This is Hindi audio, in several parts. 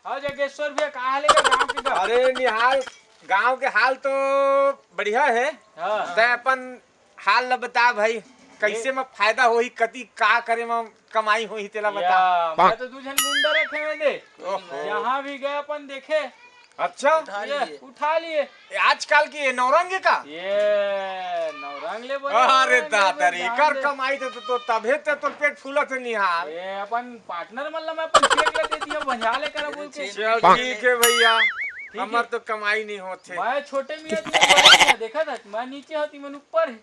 हाँ जगेश्वर भैया कहाँ हाल है गाँव के का? अरे निहाल, गांव के हाल तो बढ़िया है। हाँ। ते अपन हाल ल बता भाई, कैसे में फायदा होही, कति का करे में कमाई होही तेला बता। मैं तो तुझे गुंडा रखे में दे, ओहो। जहाँ भी गए अपन देखे अच्छा, उठा लिए। आजकल की ये नौरंगे का ये नौरंग ले बोले। अरे दादा रे, कर कमाई तो तभे तो पेट फूलत है निहाल। ये अपन पार्टनर मतलब मैं अपन चेक ले देती हूँ बंझा ले कर बोल के। चल ठीक है भैया, हमार तो कमाई नहीं होते। मैं छोटे मियाँ थी, बड़े मियाँ देखा था, मैं नीचे होती मैं ऊपर है।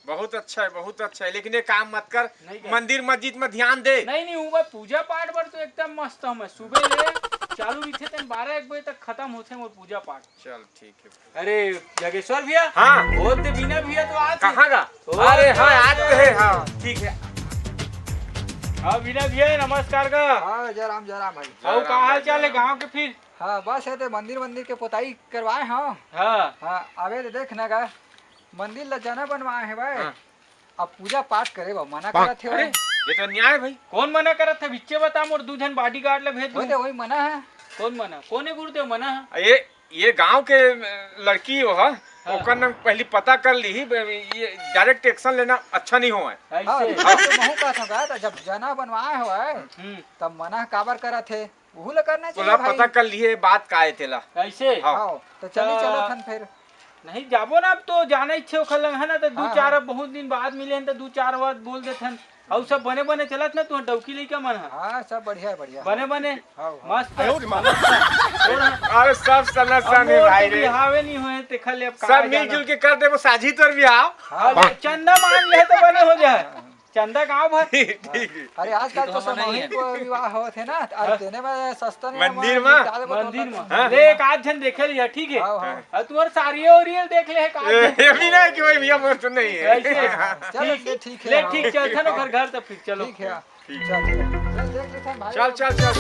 बहुत अच्छा है, बहुत अच्छा है, लेकिन ये काम मत कर, नहीं कर। मंदिर मस्जिद में ध्यान दे। नहीं हूँ मैं पूजा पाठ पर तो एकदम मस्त हूँ मैं। सुबह ले चालू भी थे 12-1 बजे तक खत्म होते मोर पूजा पाठ। चल ठीक है। अरे जगेश्वर भैया, हाँ बोलते बिना भैया तो आज कहाँ का? अरे हाँ आज तो है। हाँ ठीक है। हाँ बिना भैया नमस्कार का। हाँ जय राम भाई। और का हाल चाल है गाँव के फिर? हाँ बस है तो मंदिर के पोताई करवाए। हाँ हाँ अबे तो देख ना का मंदिर ला जाना बनवाए है भाई। हाँ। अब पूजा पाठ करे बा मना करा थे अरे ये तो न्याय भाई। कौन मना करत था बिच्चे बता मोर दूधन बॉडीगार्ड ले भेज वही दूं। तो वही मना है। कौन मना? कौन है गुरुदेव मना है? ये गांव के लड़की हो है, ओकर नाम पहले पता कर ली। ये डायरेक्ट एक्शन लेना अच्छा नहीं हुआ है। हाँ ऐसे तो महू का था तो जब जना बनवाए हो तब मना काबर करा थे वहू ला करना चाहिए तोला भाई। पता कर लिए बात का है तेला। ऐसे हाँ। हाँ तो चली चलो थन फिर। नहीं जाबो ना अब तो जाना इच्छे खल है ना तो दो हाँ, चार हाँ। अब बहुत दिन बाद मिले तो दो चार बात बोल देथन। और सब बने बने चलत ना तू डौकी लेके मन है। हाँ सब बढ़िया है बढ़िया। बने बने हाँ, मस्त अरे सब सनसन है भाई रे, बिहावे नहीं हुए ते खले अब सब मिलजुल के कर दे, वो साझी तोर भी आओ। हाँ चंदा मांग ले तो बने हो जाए। चंदा गाँव भर ठीक है। अरे आजकल तो सामूहिक विवाह होते ना और देने में सस्ता नहीं मंदिर में? मंदिर में हाँ। ले एक आध जन देखे लिया ठीक है। हाँ, हाँ। और तुम्हारे सारी ओरियल देख ले एक आध जन। ये भी नहीं कि भाई भैया मोर तो नहीं है। ऐसे चलो ठीक है। ले हाँ। ठीक चल था ना घर तो फिर चलो। ठीक है चल देख लेते हैं भाई। चल चल चल।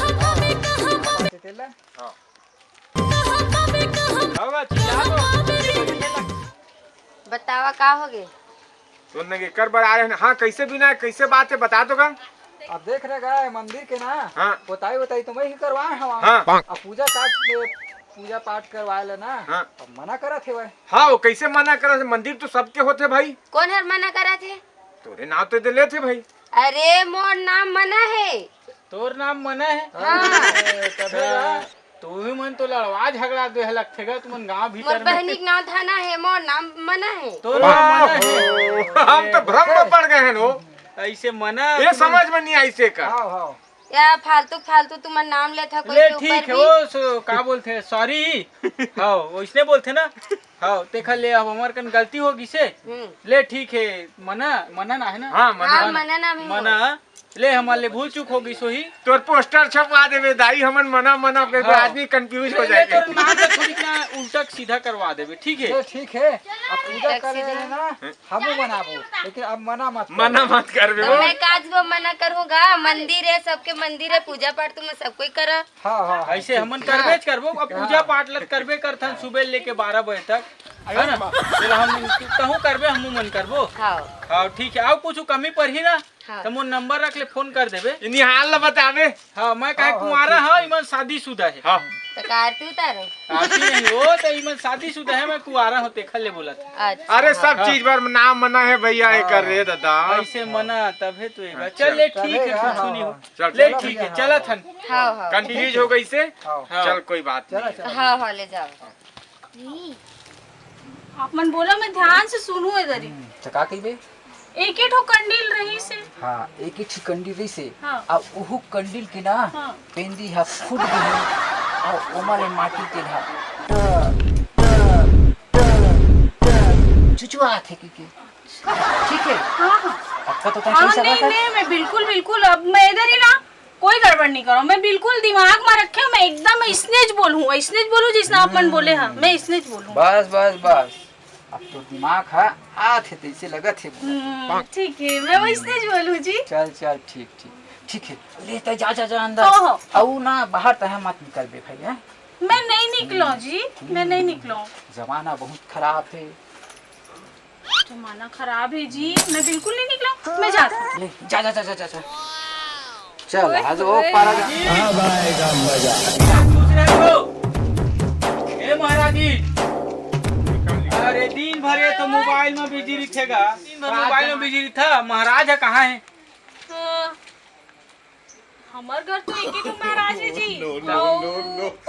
तेला होगा चिल्ला लो। बतावा का हो गए? सुनने के कर बड़ा रहे। हाँ कैसे बिना कैसे बात है बता तो का। अब देख रहे गए मंदिर के ना। हाँ। बताई तो मैं ही करवाए हवा। हाँ। अब पूजा पाठ करवाए ला ना। हाँ। अब मना करा थे भाई। हाँ वो कैसे मना करा? मंदिर तो सबके होते भाई। कौन हर मना करा थे? तोरे नाव तो ले थे भाई। अरे मोर नाम मना है। तोर नाम मना है? तबे तू ही मन तो लड़वा झगड़ा दे लगथेगा तुमन गांव मोर भीतर बहनी में। के नाम थाना है, मोर नाम मना है। तोर नाम मना है? हम तो भ्रम में पड़ गए हैं वो। ऐसे मना ये समझ में नहीं आई से का। हाँ हाँ या फालतू तुम्हारा नाम लेता कोई ले के ठीक ऊपर है भी। वो का बोलते हैं सॉरी। हाँ वैसने बोलते ना। हाँ देखा ले अब हमार कन गलती होगी से। ले ठीक है मना मना ना है ना? हाँ मना। हाँ मना नाम है। मना ले हमारे भूल चूक होगी सोही। तोर पोस्टर छपवा देवे दाई, हमन मना मना पे हाँ। आदमी कंफ्यूज हो ले जाएगा। तोर नाम का थोड़ी ना उल्टा सीधा करवा देवे ठीक है। ये ठीक है। अब पूजा करे ना हमू मनाबो लेकिन अब मना मत करो। मना मत कर बे तो वो। मैं काज वो मना करूँगा। मंदिर है, सबके मंदिर है, पूजा पाठ तुम सब कोई करा। हाँ हाँ ऐसे हमन करबे करबो। अब पूजा पाठ लग करबे करथन सुबह लेके 12 बजे तक है ना। फिर हम कहूँ करबे हमू मन करबो। हाँ हाँ ठीक है। आओ कुछ कमी पर ही ना हाँ। तो मोर नंबर रख ले फोन कर देबे। निहाल ला बतावे। हाँ मैं कहे हाँ, कुंवारा है इमन शादीशुदा है। हाँ तो का आरती उतारो। आती नहीं हो तो इमन शादीशुदा है, मैं कुंवारा हूँ देखल ले बोला था। अच्छा अरे सब चीज पर नाम मना है भैया, ये कर रे दादा। ऐसे मना तबे तो एक बार चल ले ठीक है हाँ, कुछ नहीं हो। चल ले ठीक। ठीक है चला थन। हाँ हाँ कंफ्यूज हो गई से। हाँ चल कोई बात चला नहीं। चला हाँ हाँ ले जाओ। आप मन बोला मैं ध्यान से सुनू इधर ही। चका कइबे। एक ही ठो कंडील रही से। हाँ एक ही कंडील रही से। हाँ। अब उहु कंडील के ना हाँ। पेंदी हा फुट गई और ओमाले माटी के हा चुचुआ थे के ठीक है। हाँ हाँ आपका तो हाँ कैसा नहीं लगा? नहीं मैं बिल्कुल अब मैं इधर ही ना कोई गड़बड़ नहीं करूँ। मैं बिल्कुल दिमाग में रखे मैं एकदम स्नेच बोलूँ जिसना आप मन बोले। हाँ मैं स्नेच बोलूँ। बस अब तो दिमाग है आते तैसे लगा थे। ठीक है मैं वो स्नेच बोलूँ जी। चल ठीक है ले जा अंदर। हो। औ ना बाहर तह मत निकल बे भाई है। मैं नहीं निकलूँ जी, मैं नहीं निकलूँ। जमाना बहुत खराब है। जमाना खराब है जी, मैं बिल्कुल नहीं निकलूँ। मैं जाता हूँ। ले जा। चल आज वो पारा दूसरे को ए महाराज जी, अरे दिन भर ये तो मोबाइल में बिजी रखेगा, दिन भर मोबाइल में बिजी था। महाराज है कहाँ है? हमार घर तो एक ही महाराज है जी।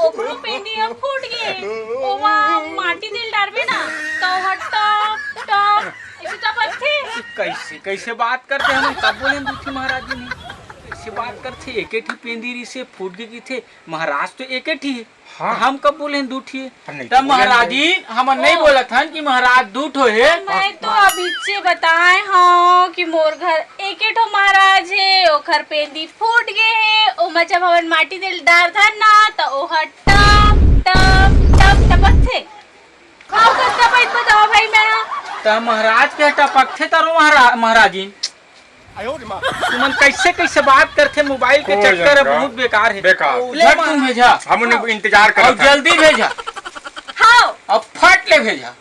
ओकरो पेंदी अब फूट गए, ओमा माटी दिल डालबे ना तो हट टप ऐसे टपक थे। कैसे कैसे बात करते हम कब बोले दूसरी महाराज जी नहीं कैसे बात करते? एक ही पेंदीरी से फूट गई थे। महाराज तो एक ही है। हाँ। हम कब बोले दूठी है? तब महाराज जी हम नहीं बोला था कि महाराज दूठ हो है। मैं तो अभी से बताए हाँ कि मोर घर एक ही महाराज है, ओखर पेंदी फूट गए है। ओमा जब हमन माटी दिल डाल था ना तो ओह टप टप टप टपक थे। खाओ कब टपक बताओ भाई मैं। तब महाराज के टपक थे तारो महाराज जी। तुमन कैसे कैसे बात करते? मोबाइल के चक्कर बहुत बेकार है। बेकार। ले तुम भेजा, हम उन्हें इंतजार कर और जल्दी भेजा। हाँ अब फट ले भेजा।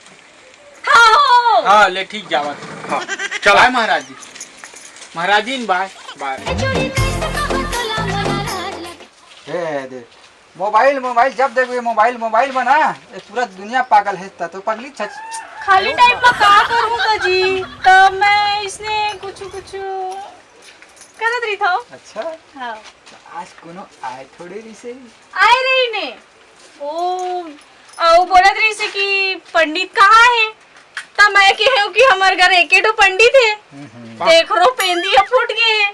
हाँ हाँ ले ठीक जावा। हाँ चल बाय महाराज जी। महाराज जी बाय बाय। दे मोबाइल मोबाइल जब देखो मोबाइल मोबाइल बना ये पूरा दुनिया पागल है। तो पगली खाली टाइम में का करूँ तो जी, तब मैं इसने कुछ करत रही था। अच्छा हाँ आज कोनो आए थोड़ी रही से आए रही ने ओ बोलत रही से कि पंडित कहाँ है? तब मैं कहे कि हमारे घर एक दो पंडित है। देख रो पेंदी फूट गए है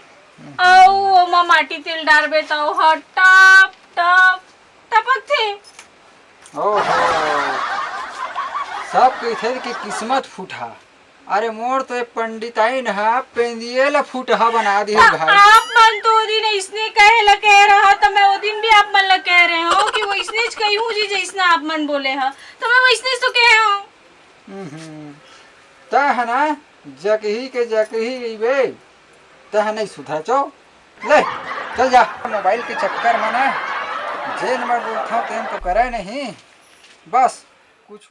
और माँ माटी तिल डालबे तो टप टप टपक थे। ओहो सब कहते कि किस्मत फूटा। अरे मोर तो पंडित आई ना पेंदिए ला फूटा बना दी भाई। आप मन तो वो दिन इसने कह रहा तो मैं वो दिन भी आप मन लग कह रहे हो कि वो इसने कही हूँ जी जैसना आप मन बोले हैं तो मैं वो इसने तो कहे हूँ। तह ना जकही के जकही बे तह नहीं सुधर चो ले चल जा। मोबाइल के चक्कर में ना जे नंबर बोलता तेन तो करे नहीं बस कुछ